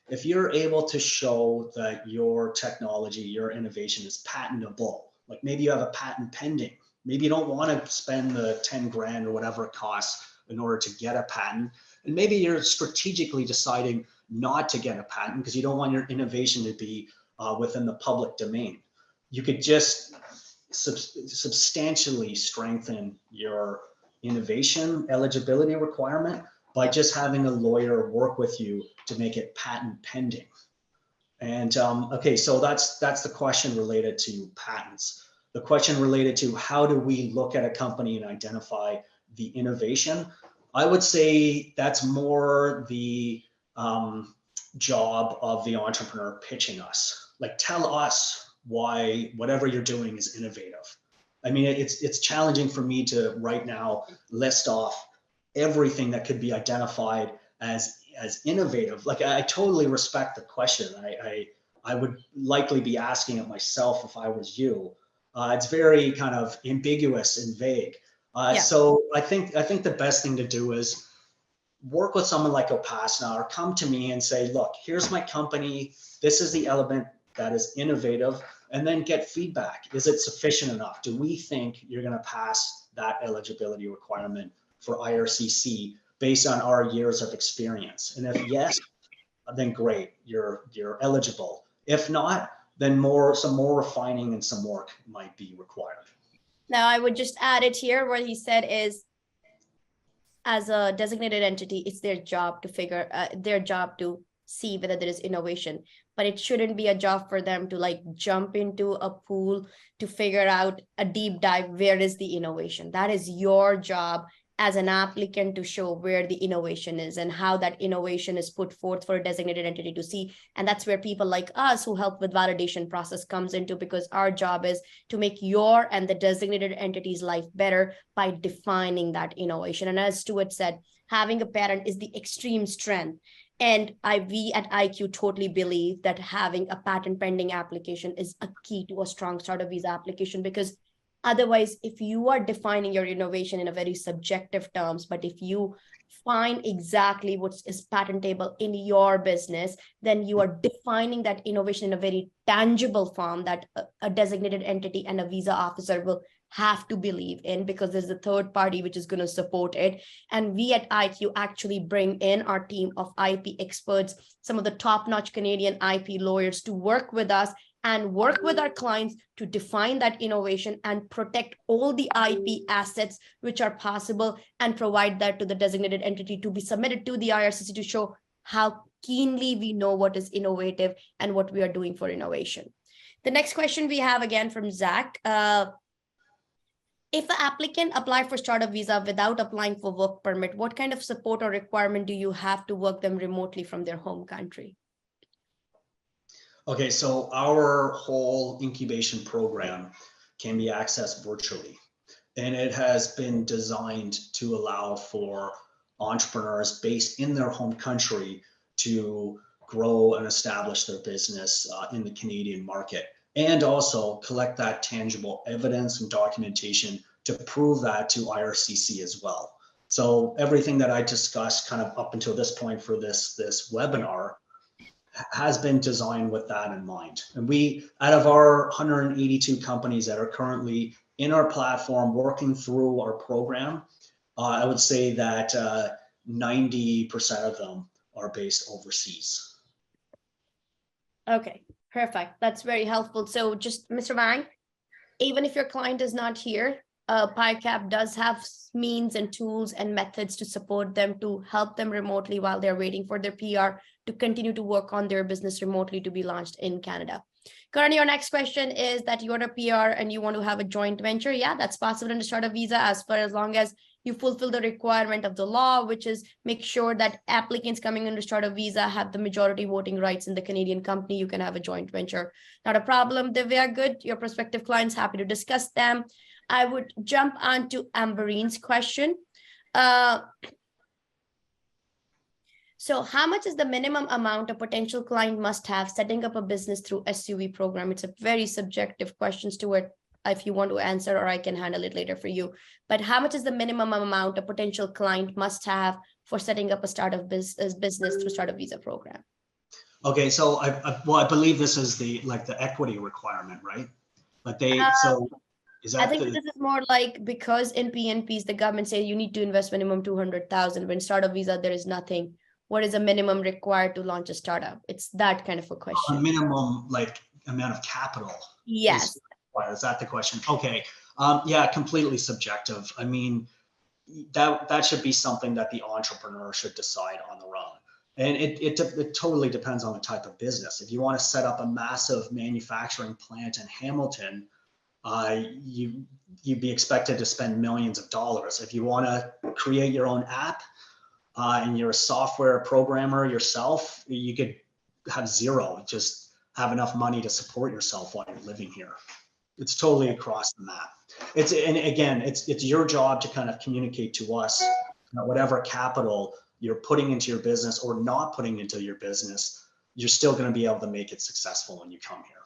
if you're able to show that your technology, your innovation is patentable, like maybe you have a patent pending, maybe you don't want to spend the 10 grand or whatever it costs in order to get a patent. And maybe you're strategically deciding not to get a patent because you don't want your innovation to be within the public domain. You could just substantially strengthen your innovation eligibility requirement by just having a lawyer work with you to make it patent pending. And okay, so that's the question related to patents. The question related to how do we look at a company and identify the innovation? I would say that's more the job of the entrepreneur pitching us. Like, tell us why whatever you're doing is innovative. I mean, it's challenging for me to right now list off everything that could be identified as innovative. Like, I totally respect the question. I would likely be asking it myself if I was you. It's very kind of ambiguous and vague. So I think the best thing to do is work with someone like Upasana, or come to me and say, look, here's my company. This is the element that is innovative, and then get feedback. Is it sufficient enough? Do we think you're going to pass that eligibility requirement for IRCC based on our years of experience? And if yes, then great, you're eligible. If not, then some more refining and some work might be required. Now, I would just add it here. What he said is, as a designated entity, it's their job to see whether there is innovation, but it shouldn't be a job for them to like jump into a pool to figure out a deep dive. Where is the innovation? That is your job as an applicant to show where the innovation is and how that innovation is put forth for a designated entity to see. And that's where people like us who help with validation process comes into, because our job is to make your and the designated entity's life better by defining that innovation. And as Stuart said, having a patent is the extreme strength. And we at IQ totally believe that having a patent pending application is a key to a strong startup visa application, because otherwise, if you are defining your innovation in a very subjective terms, but if you find exactly what is patentable in your business, then you are defining that innovation in a very tangible form that a designated entity and a visa officer will have to believe in, because there's a third party which is going to support it. And we at IQ actually bring in our team of IP experts, some of the top-notch Canadian IP lawyers, to work with us and work with our clients to define that innovation and protect all the IP assets which are possible, and provide that to the designated entity to be submitted to the IRCC to show how keenly we know what is innovative and what we are doing for innovation. The next question we have again from Zach. If an applicant applies for startup visa without applying for work permit, what kind of support or requirement do you have to work them remotely from their home country? Okay, so our whole incubation program can be accessed virtually, and it has been designed to allow for entrepreneurs based in their home country to grow and establish their business in the Canadian market, and also collect that tangible evidence and documentation to prove that to IRCC as well. So everything that I discussed kind of up until this point for this webinar has been designed with that in mind. And we, out of our 182 companies that are currently in our platform working through our program, I would say that 90% of them are based overseas. Okay, perfect. That's very helpful. So just Mr. Wang, even if your client is not here, PYCAP does have means and tools and methods to support them, to help them remotely while they're waiting for their PR to continue to work on their business remotely to be launched in Canada. Karan, your next question is that you're a PR and you want to have a joint venture. Yeah, that's possible under startup visa, as long as you fulfill the requirement of the law, which is make sure that applicants coming under startup visa have the majority voting rights in the Canadian company. You can have a joint venture. Not a problem. Divya, good. Your prospective clients, happy to discuss them. I would jump on to Amberine's question. So how much is the minimum amount a potential client must have setting up a business through SUV program? It's a very subjective question, Stuart, if you want to answer, or I can handle it later for you. But how much is the minimum amount a potential client must have for setting up a startup business through startup visa program? Okay, so I believe this is the equity requirement, right? But so is I that think the this is more like, because in PNPs, the government says you need to invest minimum 200,000. When startup visa, there is nothing. What is a minimum required to launch a startup? It's that kind of a question. minimum amount of capital is Yes. required? Is that the question? Okay, yeah, completely subjective. I mean, that should be something that the entrepreneur should decide on their own. And it totally depends on the type of business. If you want to set up a massive manufacturing plant in Hamilton, you'd be expected to spend millions of dollars. If you want to create your own app and you're a software programmer yourself, you could have zero, just have enough money to support yourself while you're living here. It's totally across the map. And again, it's your job to kind of communicate to us that whatever capital you're putting into your business or not putting into your business, you're still going to be able to make it successful when you come here.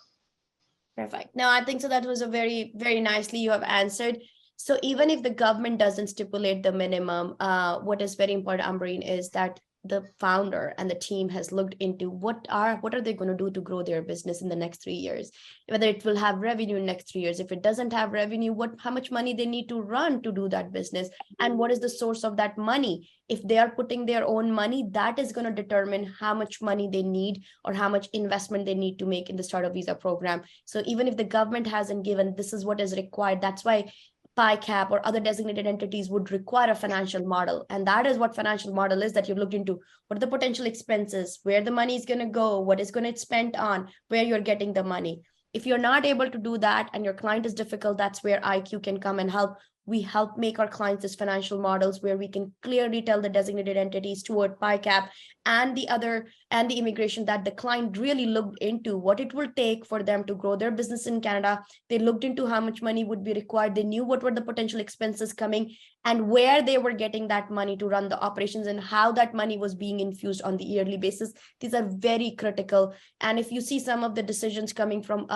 Perfect. No, I think so. That was a very, very nicely you have answered. So even if the government doesn't stipulate the minimum, what is very important, Ambreen, is that the founder and the team has looked into what are they going to do to grow their business in the next 3 years, whether it will have revenue in the next 3 years. If it doesn't have revenue, how much money they need to run to do that business, and what is the source of that money. If they are putting their own money, that is going to determine how much money they need or how much investment they need to make in the startup visa program. So even if the government hasn't given, this is what is required. That's why PYCAP or other designated entities would require a financial model. And that is what financial model is, that you've looked into. What are the potential expenses, where the money is going to go, what is going to be spent on, where you're getting the money. If you're not able to do that and your client is difficult, that's where IQ can come and help. We help make our clients as financial models where we can clearly tell the designated entities toward PYCAP and the immigration that the client really looked into what it will take for them to grow their business in Canada. They looked into how much money would be required. They knew what were the potential expenses coming and where they were getting that money to run the operations and how that money was being infused on the yearly basis. These are very critical. And if you see some of the decisions coming from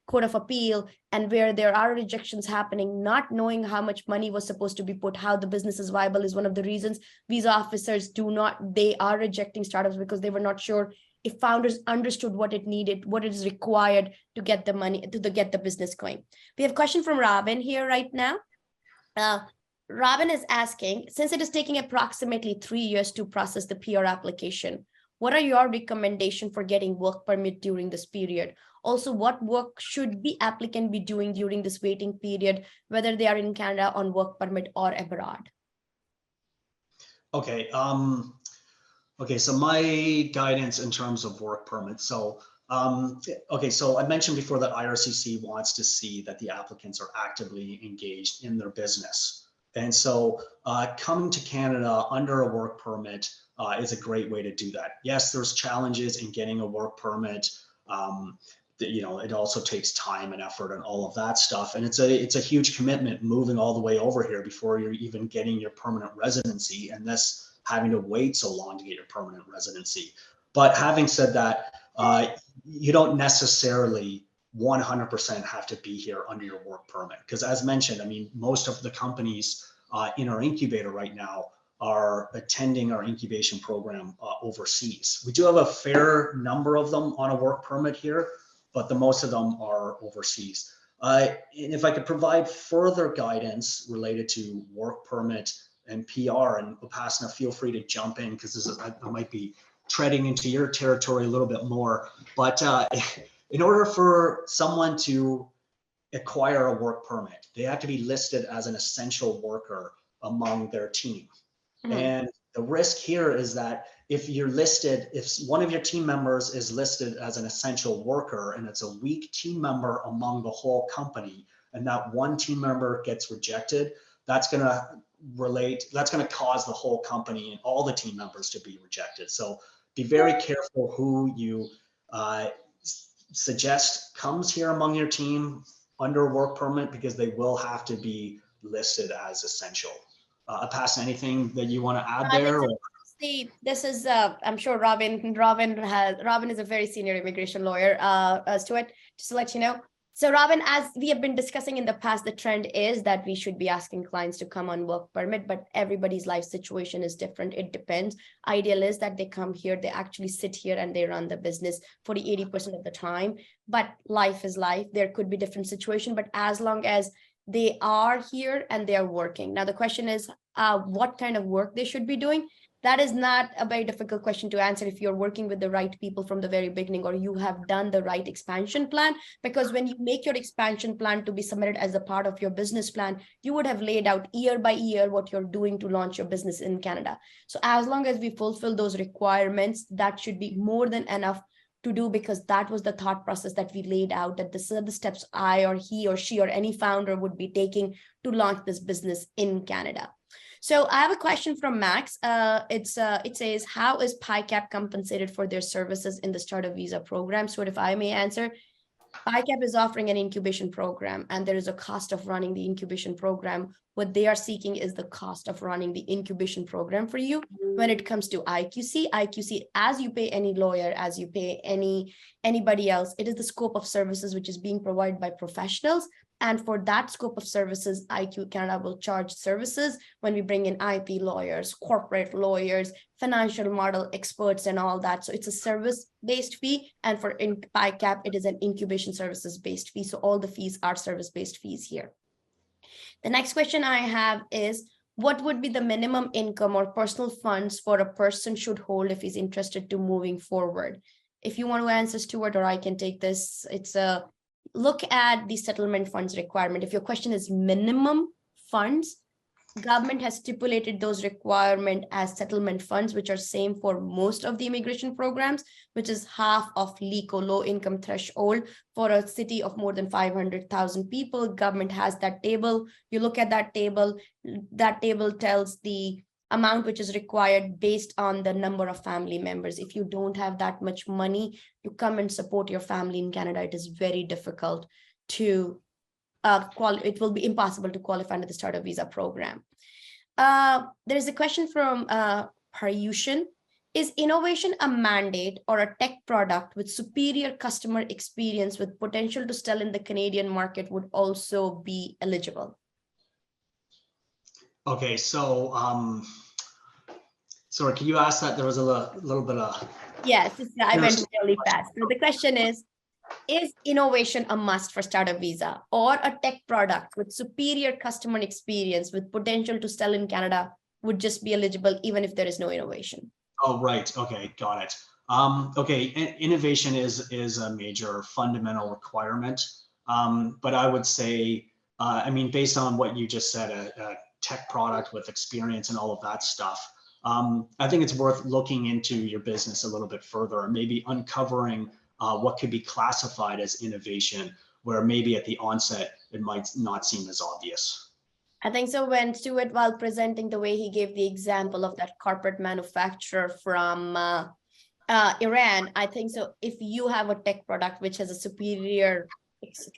Court of Appeal and where there are rejections happening, not knowing how much money was supposed to be put, how the business is viable is one of the reasons visa officers they are rejecting startups, because they were not sure if founders understood what it needed, what is required to get the money, to get the business going. We have a question from Robin here right now. Robin is asking, since it is taking approximately 3 years to process the PR application, what are your recommendations for getting work permit during this period? Also, what work should the applicant be doing during this waiting period, whether they are in Canada on work permit or abroad? Okay. Okay. So my guidance in terms of work permits. So, okay. So I mentioned before that IRCC wants to see that the applicants are actively engaged in their business. And so coming to Canada under a work permit is a great way to do that. Yes, there's challenges in getting a work permit. It also takes time and effort and all of that stuff. And it's a huge commitment moving all the way over here before you're even getting your permanent residency, and this having to wait so long to get your permanent residency. But having said that, you don't necessarily 100% have to be here under your work permit. Because as mentioned, I mean, most of the companies in our incubator right now are attending our incubation program overseas. We do have a fair number of them on a work permit here, but the most of them are overseas. And if I could provide further guidance related to work permit and PR, and Upasana, feel free to jump in, because I might be treading into your territory a little bit more. But in order for someone to acquire a work permit, they have to be listed as an essential worker among their team. Mm-hmm. And the risk here is that if one of your team members is listed as an essential worker and it's a weak team member among the whole company, and that one team member gets rejected, that's going to cause the whole company and all the team members to be rejected. So be very careful who you suggest comes here among your team under work permit, because they will have to be listed as essential. Pass anything that you want to add there? This is, I'm sure Robin is a very senior immigration lawyer, Stuart, just to let you know. So Robin, as we have been discussing in the past, the trend is that we should be asking clients to come on work permit, but everybody's life situation is different. It depends. Ideal is that they come here, they actually sit here and they run the business 40-80% of the time, but life is life. There could be different situation, but as long as they are here and they are working. Now, the question is what kind of work they should be doing. That is not a very difficult question to answer if you're working with the right people from the very beginning, or you have done the right expansion plan. Because when you make your expansion plan to be submitted as a part of your business plan, you would have laid out year by year what you're doing to launch your business in Canada. So as long as we fulfill those requirements, that should be more than enough to do, because that was the thought process that we laid out, that this are the steps I or he or she or any founder would be taking to launch this business in Canada. So I have a question from Max. It says, how is PYCAP compensated for their services in the startup visa program? So if I may answer, PYCAP is offering an incubation program, and there is a cost of running the incubation program. What they are seeking is the cost of running the incubation program for you. When it comes to IQC, as you pay any lawyer, as you pay anybody else, it is the scope of services which is being provided by professionals. And for that scope of services, IQ Canada will charge services when we bring in IP lawyers, corporate lawyers, financial model experts, and all that. So it's a service-based fee. And for PYCAP, it is an incubation services-based fee. So all the fees are service-based fees here. The next question I have is, what would be the minimum income or personal funds for a person should hold if he's interested to moving forward? If you want to answer, Stuart, or I can take this, it's a look at the settlement funds requirement. If your question is minimum funds, government has stipulated those requirement as settlement funds, which are same for most of the immigration programs, which is half of LICO, low income threshold. For a city of more than 500,000 people, government has that table. You look at that table tells the amount which is required based on the number of family members. If you don't have that much money to come and support your family in Canada, it is very difficult to it will be impossible to qualify under the startup visa program. There's a question from Paryushan. Is innovation a mandate or a tech product with superior customer experience with potential to sell in the Canadian market would also be eligible? Okay, so sorry, can you ask that? There was a little bit of... Yes, I went really fast. So the question is innovation a must for startup visa, or a tech product with superior customer experience with potential to sell in Canada would just be eligible even if there is no innovation? Oh, right. Okay, got it. Okay, innovation is a major fundamental requirement. But I would say, I mean, based on what you just said, a tech product with experience and all of that stuff, I think it's worth looking into your business a little bit further and maybe uncovering what could be classified as innovation, where maybe at the onset, it might not seem as obvious. I think so. When Stuart, while presenting the way he gave the example of that corporate manufacturer from Iran, I think so. If you have a tech product which has a superior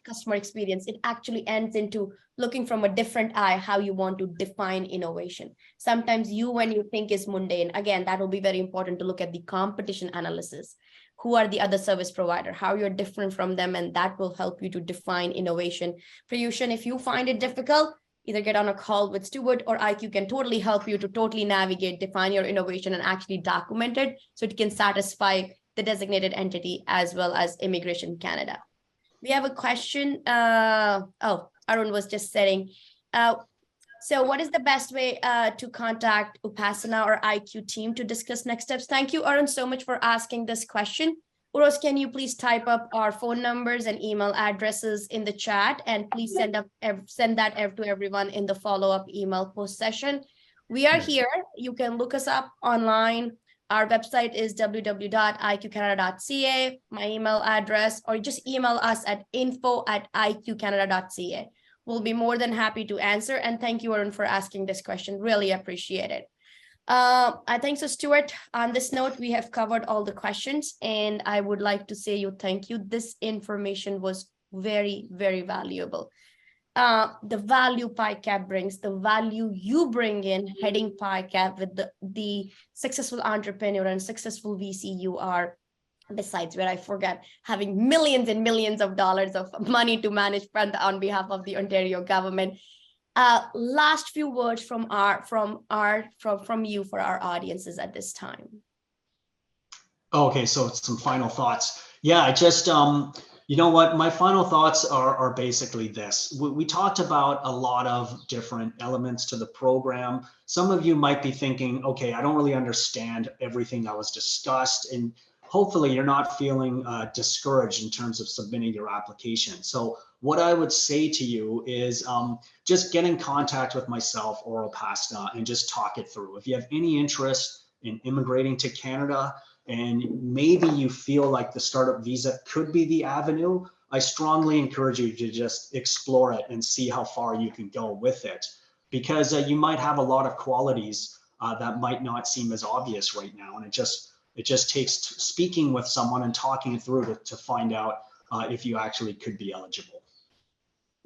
customer experience, it actually ends into looking from a different eye how you want to define innovation. Sometimes when you think is mundane, again, that will be very important to look at the competition analysis. Who are the other service provider, how you're different from them, and that will help you to define innovation. Prayushan, if you find it difficult, either get on a call with Stuart, or IQ can totally help you to totally navigate, define your innovation, and actually document it so it can satisfy the designated entity as well as Immigration Canada. We have a question. Arun was just saying, so what is the best way to contact Upasana or IQ team to discuss next steps? Thank you, Arun, so much for asking this question. Uros, can you please type up our phone numbers and email addresses in the chat, and please send that to everyone in the follow-up email post session. We are here. You can look us up online. Our website is www.iqcanada.ca, my email address, or just email us at info@iqcanada.ca. We'll be more than happy to answer. And thank you, Arun, for asking this question. Really appreciate it. I think so, Stuart. On this note, we have covered all the questions, and I would like to say thank you. This information was very, very valuable. the value PYCAP brings, the value you bring in heading PYCAP with the successful entrepreneur and successful VC you are, besides where I forget having millions and millions of dollars of money to manage on behalf of the Ontario government. Last few words from you for our audiences at this time. Okay, so some final thoughts. Yeah, I just you know what, my final thoughts are basically this. We talked about a lot of different elements to the program. Some of you might be thinking, okay, I don't really understand everything that was discussed, and hopefully you're not feeling discouraged in terms of submitting your application. So what I would say to you is just get in contact with myself or Upasna and just talk it through. If you have any interest in immigrating to Canada, and maybe you feel like the startup visa could be the avenue, I strongly encourage you to just explore it and see how far you can go with it, because you might have a lot of qualities that might not seem as obvious right now. And it just takes speaking with someone and talking it through to find out if you actually could be eligible.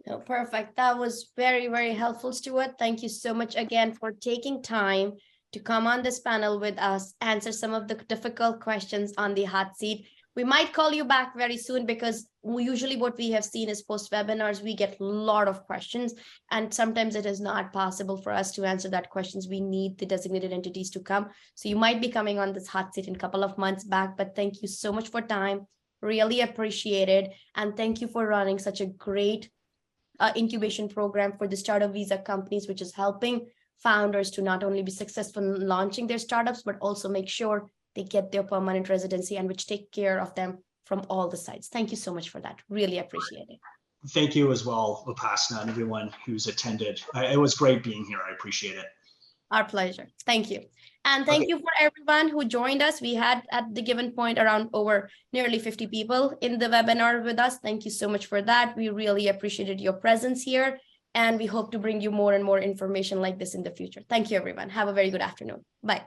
No, perfect. That was very, very helpful, Stuart. Thank you so much again for taking time to come on this panel with us, answer some of the difficult questions on the hot seat. We might call you back very soon, because usually what we have seen is post webinars, we get a lot of questions, and sometimes it is not possible for us to answer that questions. We need the designated entities to come. So you might be coming on this hot seat in a couple of months back, but thank you so much for time. Really appreciate it. And thank you for running such a great incubation program for the startup visa companies, which is helping founders to not only be successful in launching their startups, but also make sure they get their permanent residency, and which take care of them from all the sides. Thank you so much for that. Really appreciate it. Thank you as well, Upasna, and everyone who's attended. It was great being here. I appreciate it. Our pleasure. Thank you. And thank you for everyone who joined us. We had at the given point around over nearly 50 people in the webinar with us. Thank you so much for that. We really appreciated your presence here, and we hope to bring you more and more information like this in the future. Thank you, everyone. Have a very good afternoon. Bye.